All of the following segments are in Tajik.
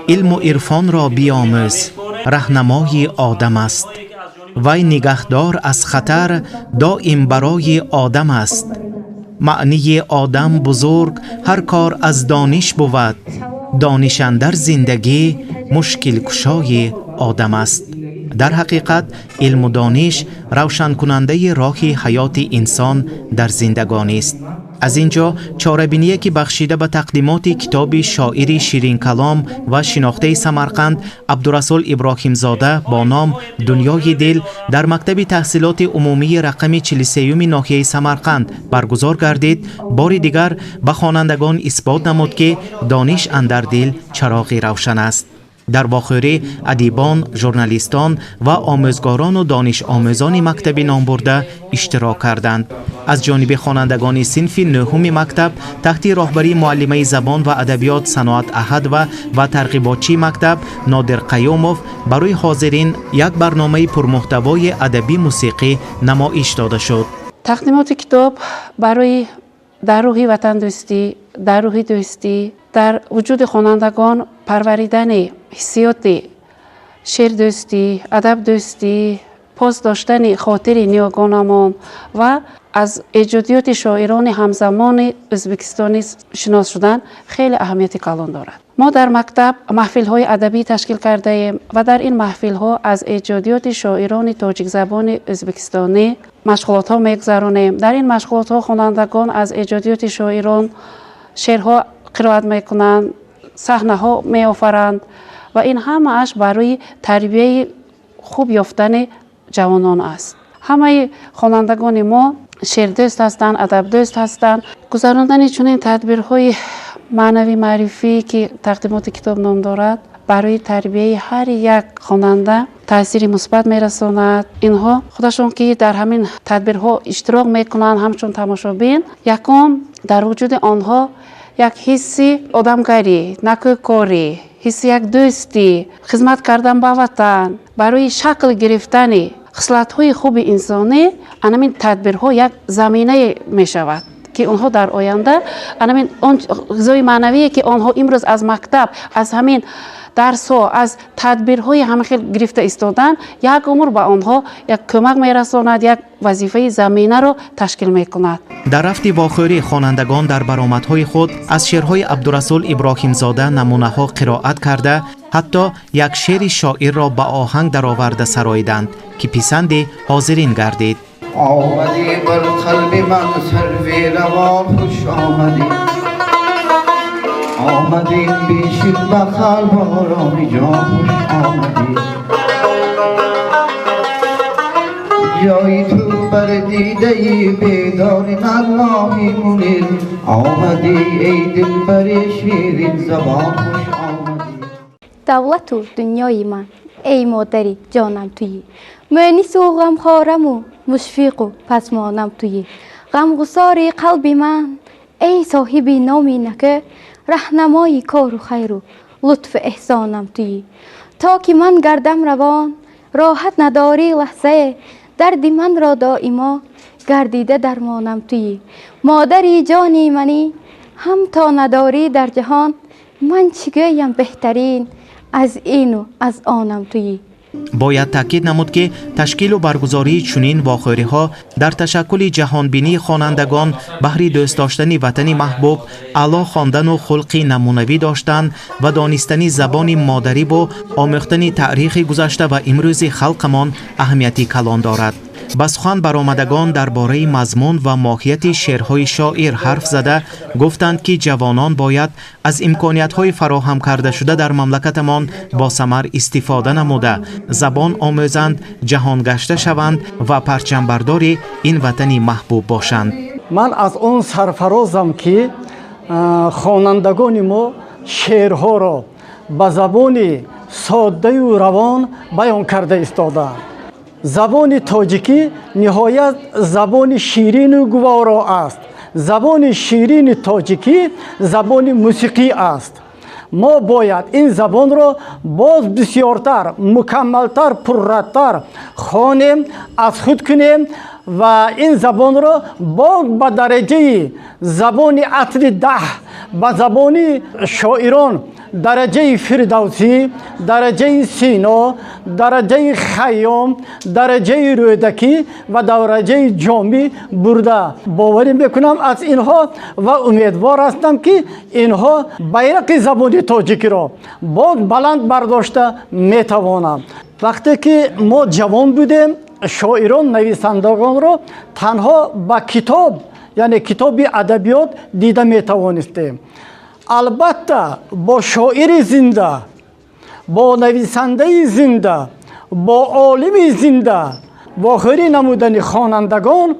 علم و عرفان را بیاموز، راهنمای آدم است. وی نگهدار از خطر، دائم برای آدم است. معنی آدم بزرگ، هر کار از دانش بود. دانش اندر زندگی، مشکل کشای آدم است. در حقیقت علم و دانش روشن کننده راه حیات انسان در زندگانی است. از اینجا چاره‌بینی که بخشیده به تقدیمات کتاب شاعر شیرین کلام و شناخته سمرقند عبدالرسول ابراهیم زاده با نام دنیای دل در مکتب تحصیلات عمومی رقم 43 ناحیه سمرقند برگزار گردید، بار دیگر به خوانندگان اثبات نمود که دانش اندر دل چراغی روشن است. در واخوری ادیبان، ژورنالیستان و آموزگاران و دانش آموزان مکتب نامبرده اشتراک کردند. از جانب خوانندگان صنف نهم مکتب تحت راهبری معلمه زبان و ادبیات صنعت احد و ترغیباتچی مکتب نادر قیوموف برای حاضرین یک برنامه پرمحتوای ادبی موسیقی نمایش داده شد. تقدیمات کتاب برای در روح وطن دوستی، در روح دوستی، در وجود خوانندگان پروریدن حسیات شعر دوستی، ادب دوستی، پاس داشتن خاطر نیاگانمان و از ایجادیات شاعران همزمان ازبکستانی شناس شدن خیلی اهمیت کلان دارد. ما در مکتب محفل‌های ادبی تشکیل کرده ایم و در این محفل‌ها از ایجادیات شاعران تاجیک زبان ازبکستانی مشغولات‌ها می‌گذرانیم. در این مشغولات‌ها خوانندگان از ایجادیات شاعران شعرها قرائت می‌کنند، صحنه‌ها می‌آفرند و این همه‌اش برای تربیت خوب یافتن جوانان است. همه خوانندگان ما شعر دوست هستند، ادب دوست هستند. گذراندن چنین تدبیرهای معنوی معرفی که تقدیمات کتاب نام دارد برای تربیت هر یک خواننده تأثیر مثبت میرساند. اینها خودشون که در همین تدبیرها اشتراک میکنند همچون تماشابین، یکم در وجود آنها یک حسی آدمگری، نکوکاری، حس یک دوستی، خدمت کردن به وطن، برای شکل گرفتن خصلت‌های خوب انسانی همین تدبیرها یک زمینه می شود که آنها در آینده همین اون غذای معنوی که آنها امروز از مکتب، از همین درس‌ها، از تدبیرهای همه خیل گرفته ایستادن، یک عمر به آنها یک کمک میرساند، یک وظیفه زمینه را تشکیل میکند. در رفت واخوری خوانندگان در برآمدهای خود از شعرهای عبدالرسول ابراهیم زاده نمونه‌ها قرائت کرده، حتی یک شعر شاعر را به آهنگ درآورده سراییدند که پسند حاضرین گردید. آمدی بر قلب من سروی روان خوش آمدی، آمدی بیشید به قلب آرامی جان خوش آمدی، جای تو بر دیده بیدار من ماهی منیر، آمدی ای دل بر شیرین زبان خوش آمدی. دولت و دنیای من ای مادری جانم تویی، مؤنس و غمخوارم و مشفق و پسمانم تویی، غمگسار قلب من ای صاحب نامی نکه، رهنمای کار و خیر و لطف احسانم تویی. تا که من گردم روان راحت نداری لحظه، درد من را دائما گردیده درمانم تویی. مادری جانی منی هم تا نداری در جهان، من چگویم بهترین از این و از آنم تویی. باید تاکید نمود که تشکیل و برگزاری چنین واخوری‌ها در تشکل جهانبینی خوانندگان بهر دوست داشتن وطن محبوب، اعلی خواندن و خلق نمونوی داشتن و دانستن زبان مادری با آموختن تاریخ گذشته و امروز خلقمان اهمیتی کلان دارد. با سخن برآمدگان درباره مضمون و ماهیت شعرهای شاعر حرف زده گفتند که جوانان باید از امکانیت‌های فراهم کرده شده در مملکتمان با ثمر استفاده نموده، زبان آموزند، جهان گشته شوند و پرچمبردار این وطن محبوب باشند. من از اون سرفرازم که خوانندگان ما شعرها را به زبان ساده و روان بیان کرده ایستادند. زبان تاجیکی نهایت زبان شیرین و گوارا است. زبان شیرین تاجیکی زبان موسیقی است. ما باید این زبان را باز بسیارتر، مکملتر، پررتر خوانیم، از خود کنیم و این زبان را باز به درجه زبان عطر ده به زبان شاعران дараҷаи фирдавсӣ, дараҷаи сино, дараҷаи хайём, дараҷаи рӯдакӣ ва дараҷаи ҷомӣ бурда боварӣ мекунам аз инҳо ва умедвор ҳастам ки инҳо байрақи забони тоҷикиро боз баланд бардошта метавонанд. вақте ки мо ҷавон будем, шоирон нависандагонро танҳо ба китоб, яъне китоби адабиёт дида метавонистем. албатта бо шоири зинда, бо нависандаи зинда, бо олими зинда вохӯрӣ намудани хонандагон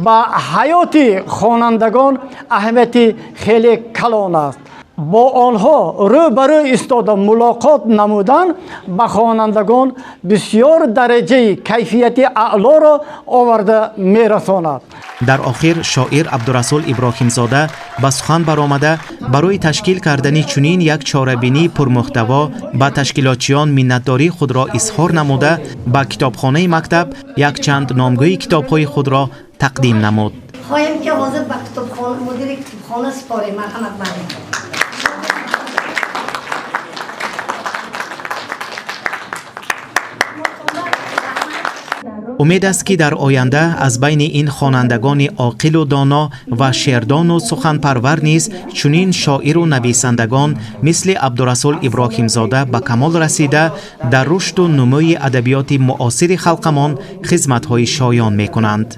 ба ҳаёти хонандагон аҳамияти хеле калон аст. бо онҳо рӯ ба рӯ истода мулоқот намудан ба хонандагон бисёр дараҷаи кайфияти аълоро оварда мерасонад. дар охир шоир абдурасул иброҳимзода ба сухан баромада барои ташкил кардани чунин як чорабинии пурмуҳтаво ба ташкилотчиён миннатдории худро изҳор намуда ба китобхонаи мактаб якчанд номгӯи китобҳои худро тақдим намуд. хоҳем ки ҳозир ба мудири китобхона сипорем. марҳамат мардум. умед аст ки дар оянда аз байни ин хонандагони оқилу доно ва шеърдону суханпарвар низ чунин шоиру нависандагон мисли абдурасул иброҳимзода ба камол расида дар рушду нумӯи адабиёти муосири халқамон хизматҳои шоён мекунанд.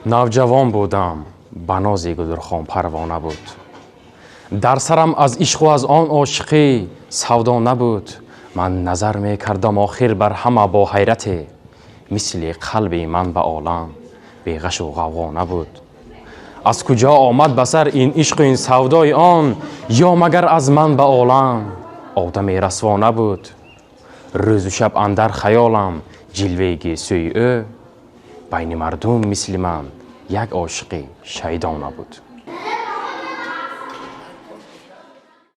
навҷавон будам, ба нози гулрхон парвона буд. дар сарам аз ишқу аз он ошиқӣ савдо набуд. ман назар мекардам охир бар ҳама бо ҳайрате. мисли қалби ман ба олам беғашу ғавғо набуд. аз куҷо омад ба сар ин ишқу ин савдои он, ё магар аз ман ба олам одаме расво набуд. рӯзу шаб андар хаёлам ҷилваи гесӯи ӯ, байни мардум мисли ман як ошиқи шайдо набуд.